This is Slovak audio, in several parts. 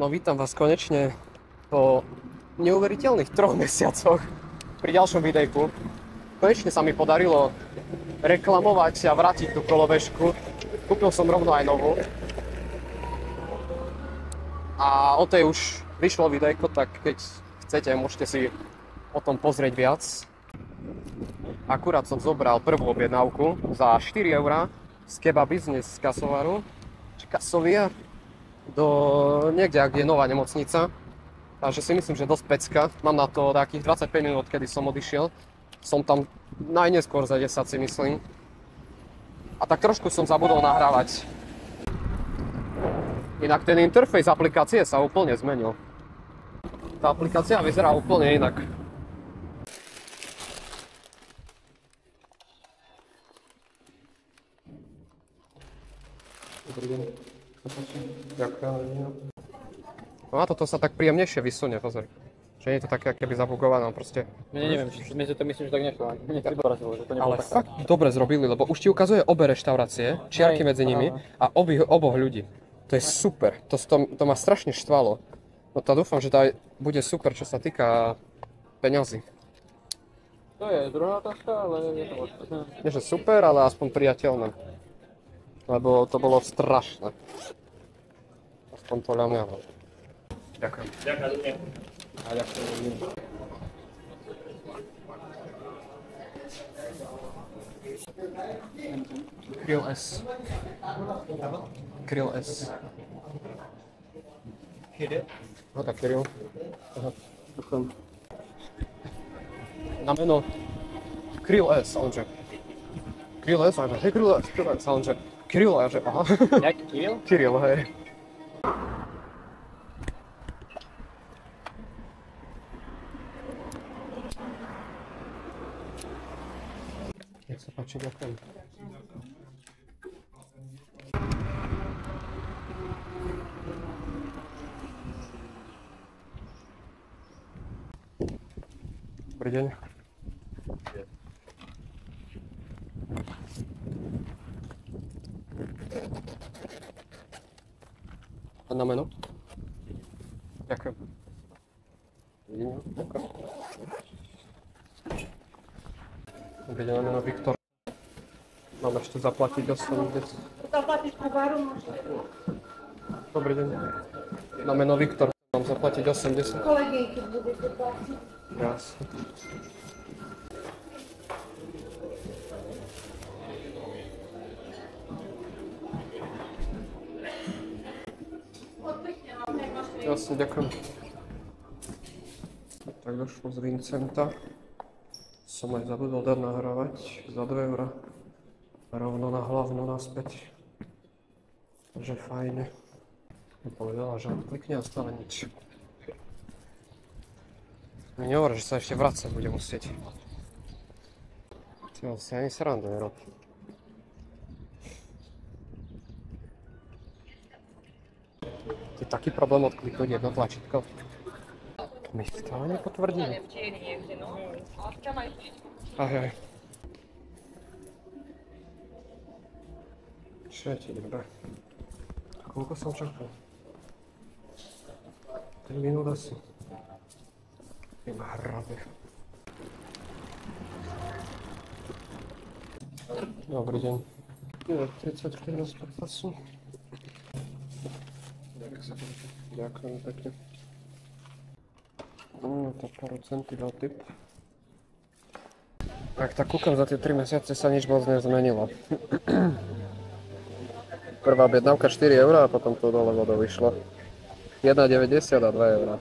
No vítam vás konečne po neuveriteľných 3 mesiacoch pri ďalšom videjku. Konečne sa mi podarilo reklamovať a vrátiť tú kolobežku. Kúpil som rovno aj novú. A o tej už vyšlo videjko, tak keď chcete, môžete si o tom pozrieť viac. Akurát som zobral prvú objednávku za 4 € z Keba Business z Kasovaru, či Kasovia, do niekde, kde je nová nemocnica. Takže si myslím, že dosť pecka. Mám na to takých 25 minút, kedy som odišiel. Som tam najneskôr za 10, si myslím. A tak trošku som zabudol nahrávať. Inak ten interfejs aplikácie sa úplne zmenil. Tá aplikácia vyzerá úplne inak. Dobrý deň. Ďakujem. No a toto sa tak príjemnejšie vysunie, pozor. Že nie je to také keby zabugované, proste. Neviem, mne to myslím, že tak nešlo. Mne to dorazilo, že to nebolo Ale tak. fakt dobre zrobili, lebo už ti ukazuje obe reštaurácie, čiarky medzi nimi a oboch ľudí. To je super, to ma strašne štvalo. No to dúfam, že to bude super, čo sa týka peňazí. To je druhá otázka, ale je to možné. Nie, že super, ale aspoň priateľné. Lebo to bolo strašné. Aspoň podľa mňa. Ďakujem. Ďakujem. A ďakujem. Krill S. Krill S. No tak Krill. Aha. Ďakujem. Na meno Krill S, ale Krill S, ale hej Krill S, ale Krill, ale aha. Jak Kirill? Krill, hej. Nech sa páči, ďakujem. Dobrý deň. A na meno? Ďakujem. Dobrý deň, na meno Viktor. Mám ešte zaplatiť 80. Zaplatiť po baru môžete. Dobrý deň. Na meno Viktor mám zaplatiť 80. Kolegynky budete platiť. Jasne. Jasne, ďakujem. Tak došlo z Vincenta. Som aj zabudol dať nahrávať za 2 €. Rovno na hlavnú naspäť. Takže fajne. Povedala, že odklikne a stále nič. Mi nehovorí, že sa ešte vracať bude musieť. Tyjo, si ani srandu nerob. To je taký problém odkliknúť jedno tlačítko. To mi stále nepotvrdí. Aj. Čo je ti dobré? Koľko som čakal? 3 minút asi. Iba hrabe. Dobrý deň. 34 z prepasu. Ďakujem pekne. No, to pár centy dal tip. Tak kúkam, za tie 3 mesiace sa nič moc nezmenilo. Prvá objednávka 4 € a potom to dole vodou vyšlo. 1,90 a 2 €.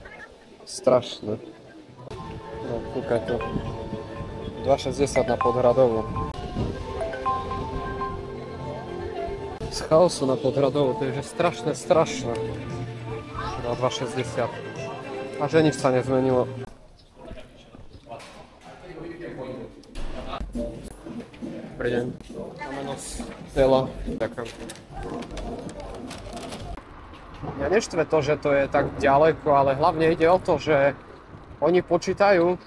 Strašné. No, kúkaj tu. 2,60 na Podhradovú. Z chaosu na Podhradovú, to je že strašné. Na 2,60. A že nič sa nezmenilo. Dobrý deň. Na meno Stella. Ďakujem. Ja neštve to, že to je tak ďaleko, ale hlavne ide o to, že oni počítajú,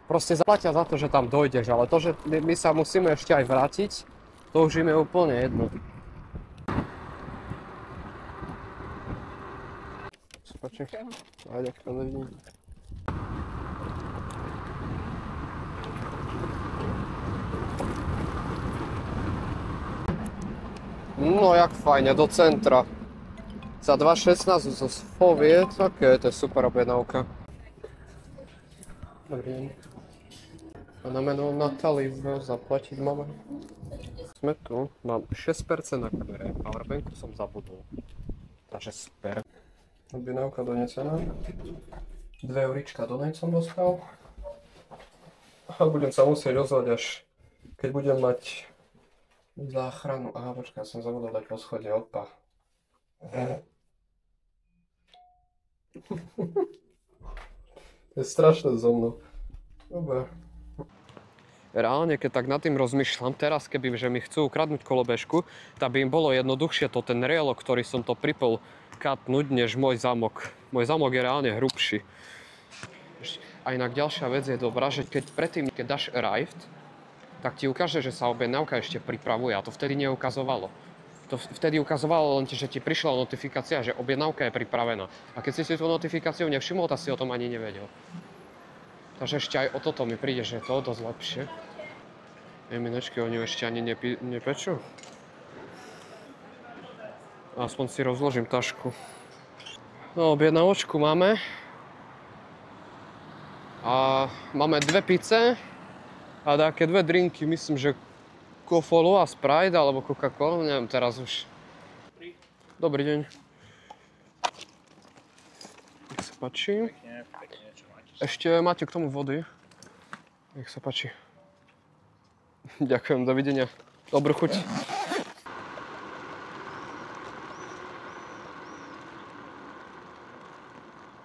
proste zaplatia za to, že tam dojdeš, ale to, že my sa musíme ešte aj vrátiť, to už im je úplne jedno. páči. A ďakujem, dovidenia. No jak fajne, do centra. Za 2,16 zo Sfoviec, ok, to je super objednávka. Dobrý deň. A na menu Natalie zaplatiť máme. Sme tu, mám 6% na kamere, powerbanku som zabudol. Takže super. Objednávka donesená. 2 eurička donate som dostal. A budem sa musieť ozvať až keď budem mať záchranu. Aha, počkaj, som zabudol dať po schode opa. To je strašné so mnou. Dobre. Reálne, keď tak nad tým rozmýšľam, teraz keby že mi chcú ukradnúť kolobežku, tak by im bolo jednoduchšie to ten rielok, ktorý som to pripol, katnúť, než môj zamok. Môj zamok je reálne hrubší. A inak ďalšia vec je dobrá, že keď predtým, keď dáš arrived, tak ti ukáže, že sa objednávka ešte pripravuje a to vtedy neukazovalo. To vtedy ukazovalo len, že ti prišla notifikácia, že objednávka je pripravená. A keď si tú notifikáciu nevšimol, tak si o tom ani nevedel. Takže ešte aj o toto mi príde, že je to dosť lepšie. Minečky, oni ešte ani nepečú. Aspoň si rozložím tašku. No, objednávočku máme. A máme 2 pice a také 2 drinky, myslím, že Coca-Cola a Sprite alebo Coca-Cola, neviem teraz už. Dobrý deň. Nech sa páči. Ešte máte k tomu vody? Nech sa páči. Ďakujem, dovidenia. Dobrú chuť.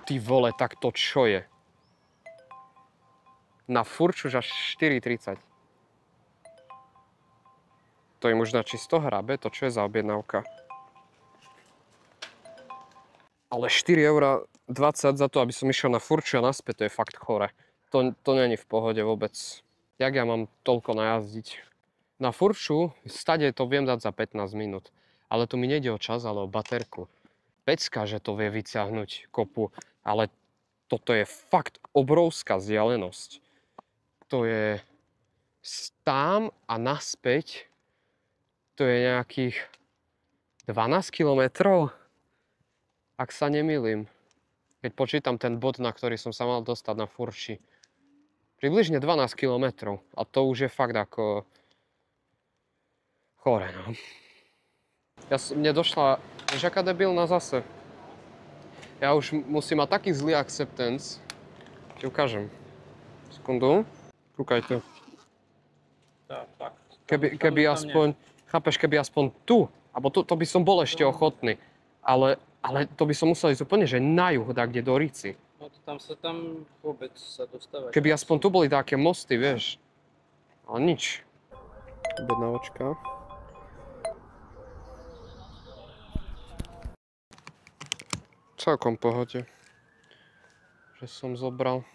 Ty vole, tak to čo je? Na furč už až 4,30. To im už na čisto hrabe, to čo je za objednávka. Ale 4,20 € za to, aby som išiel na furču a naspäť, to je fakt chore. To není v pohode vôbec. Jak ja mám toľko najazdiť? Na furču, stade to viem dať za 15 minút. Ale tu mi nejde o čas, ale o baterku. Pecka, že to vie vyťahnuť kopu, ale toto je fakt obrovská vzdialenosť. To je tam a naspäť, to je nejakých 12 kilometrov. Ak sa nemýlim, keď počítam ten bod, na ktorý som sa mal dostať na furči. Približne 12 km. A to už je fakt ako chore, no. Mne došla, vieš aká debilná zase. Ja už musím mať taký zlý acceptance. Ti ukážem. Sekundu. Kúkajte. Keby aspoň, chápeš, keby aspoň tu, alebo to by som bol ešte ochotný. Ale to by som musel ísť úplne, že na juh, kde do Ríci. No to tam vôbec sa dostávaš. Keby aspoň tu boli také mosty, vieš. Ale nič. Objednávočka. Celkom pohode. Že som zobral.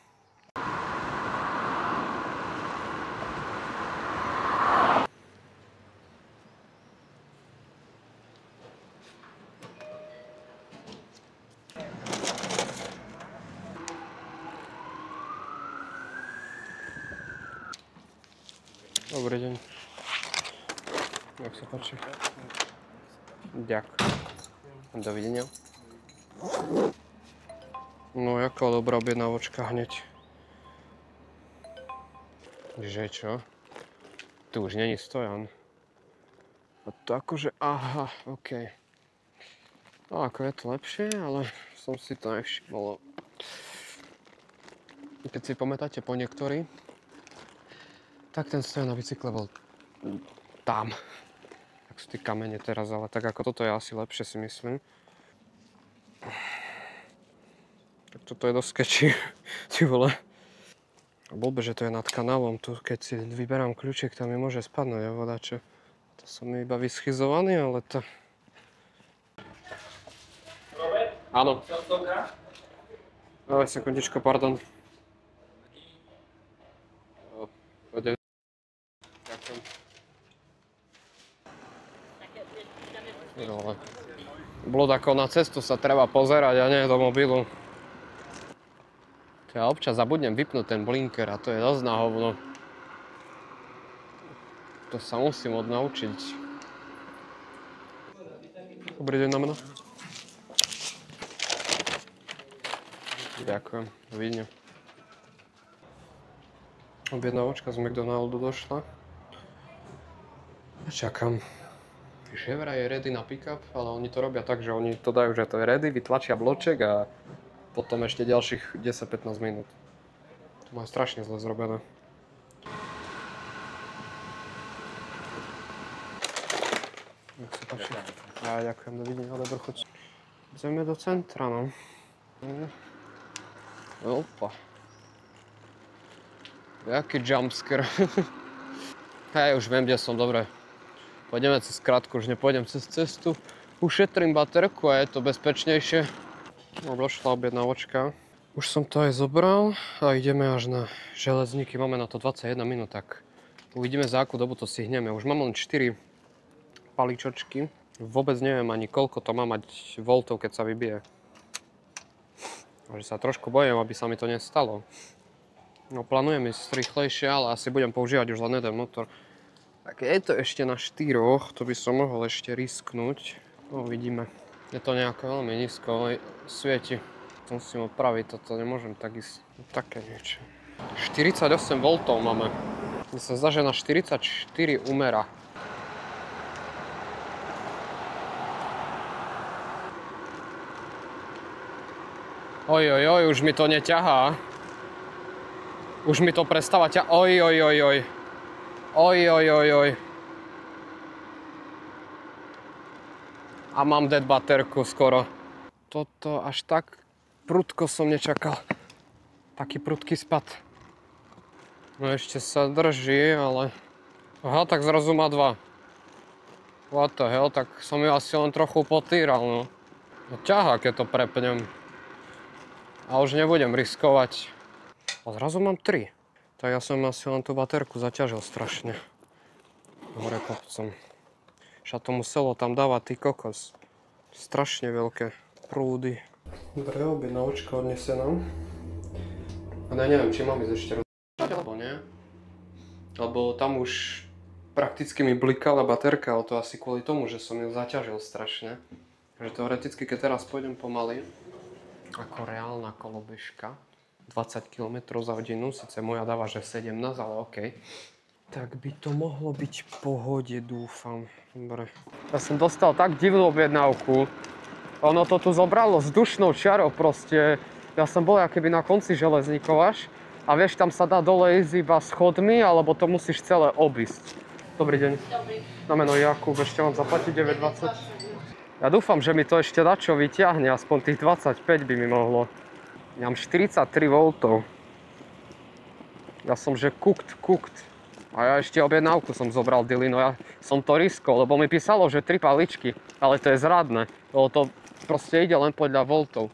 Dobrý deň. Jak sa páči? Ďakujem. Dovidenia. No, jaká dobrá objednávočka hneď. Že čo? Tu už není stojan. A to akože, aha, okej. No, ako je to lepšie, ale som si to nevšimol. Keď si pamätáte po niektorí, tak ten stojan na bicykle bol tam. Tak sú tie kamene teraz, ale tak ako toto je asi lepšie, si myslím. Tak toto je dosť sketchy, ty vole. A blbe, že to je nad kanálom, tu keď si vyberám kľúčik, tam mi môže spadnúť, ja vodače. To som iba vyschizovaný, ale to... Robert? Áno. Časovka? Sekundičko, pardon. Ďakujem. Blúd, ako na cestu sa treba pozerať a nie do mobilu. Ja občas zabudnem vypnúť ten blinker a to je dosť na hovno. To sa musím odnaučiť. Dobrý deň na meno. Ďakujem, dovidenia. Objednávočka z McDonaldu došla. Čakám. Že vraj je ready na pick-up, ale oni to robia tak, že oni to dajú, že to je ready, vytlačia bloček a potom ešte ďalších 10-15 minút. To majú strašne zle zrobené. Nech sa páči. Ďakujem, dovidenia, dobrú chuť. Ideme do centra, no. Opa. Jaký jumpscare. Hej, už viem, kde som, dobre. Pôjdeme cez krátku, už nepôjdem cez cestu. Ušetrím baterku a je to bezpečnejšie. No, došla objednávočka. Už som to aj zobral a ideme až na Železníky. Máme na to 21 minút, tak uvidíme, za akú dobu to stihneme. Už mám len 4 paličočky. Vôbec neviem ani koľko to má mať voltov, keď sa vybije. Takže sa trošku bojím, aby sa mi to nestalo. No, plánujem ísť rýchlejšie, ale asi budem používať už len jeden motor. Tak je to ešte na 4, to by som mohol ešte risknúť. No, uvidíme. Je to nejako veľmi nízko, ale svieti. Musím opraviť, toto nemôžem tak ísť. Také niečo. 48 V máme. Mne sa zdá, že na 44 umera. Ojojoj, už mi to neťahá. Už mi to prestáva ťahať. Ojojojoj. Ojojojoj. A mám dead baterku skoro. Toto až tak prudko som nečakal. Taký prudký spad. No ešte sa drží, ale... Aha, tak zrazu má 2. What the hell, tak som ju asi len trochu potýral, no. No ťahá, keď to prepnem. A už nebudem riskovať. A zrazu mám 3. Tak ja som asi len tú baterku zaťažil strašne. Hore kopcom. Však to muselo tam dávať, ty kokos. Strašne veľké prúdy. Dobre, objednávočka odnesená. A neviem, či mám ísť ešte rozhodnúť, alebo nie. Lebo tam už prakticky mi blikala baterka, ale to asi kvôli tomu, že som ju zaťažil strašne. Takže teoreticky, keď teraz pôjdem pomaly, ako reálna kolobežka, 20 km za hodinu, síce moja dáva, že 17, ale okej. Tak by to mohlo byť v pohode, dúfam. Dobre. Ja som dostal tak divnú objednávku. Ono to tu zobralo vzdušnou čiarou proste. Ja som bol akoby na konci Železníkov až. A vieš, tam sa dá dole ísť iba schodmi, alebo to musíš celé obísť. Dobrý deň. Dobrý. Na meno Jakub, ešte mám zaplatiť 9,20. Ja dúfam, že mi to ešte dačo vyťahne, aspoň tých 25 by mi mohlo. Ja mám 43 V. Ja som že cooked. A ja ešte objednávku som zobral Dilino, ja som to riskol, lebo mi písalo, že 3 paličky, ale to je zradné, lebo to proste ide len podľa voltov.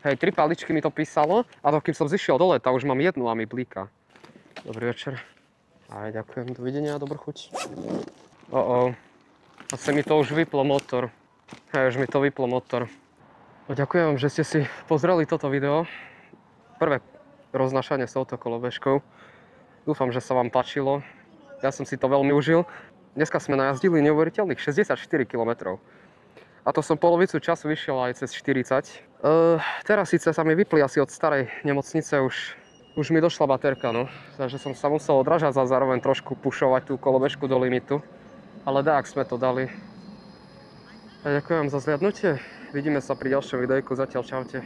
Hej, 3 paličky mi to písalo a to kým som zišiel dole, tak už mám jednu a mi blíka. Dobrý večer. Aj ďakujem, dovidenia a dobrú chuť. Asi mi to už vyplo motor. Hej, už mi to vyplo motor. No, ďakujem vám, že ste si pozreli toto video. Prvé roznášanie s touto kolobežkou. Dúfam, že sa vám páčilo. Ja som si to veľmi užil. Dneska sme najazdili neuveriteľných 64 km. A to som polovicu času vyšiel aj cez 40. Teraz síce sa mi vypli asi od starej nemocnice, už mi došla baterka, no. Takže som sa musel odrážať a zároveň trošku pušovať tú kolobežku do limitu. Ale tak sme to dali. A ďakujem za zliadnutie. Vidíme sa pri ďalšom videjku. Zatiaľ čaute.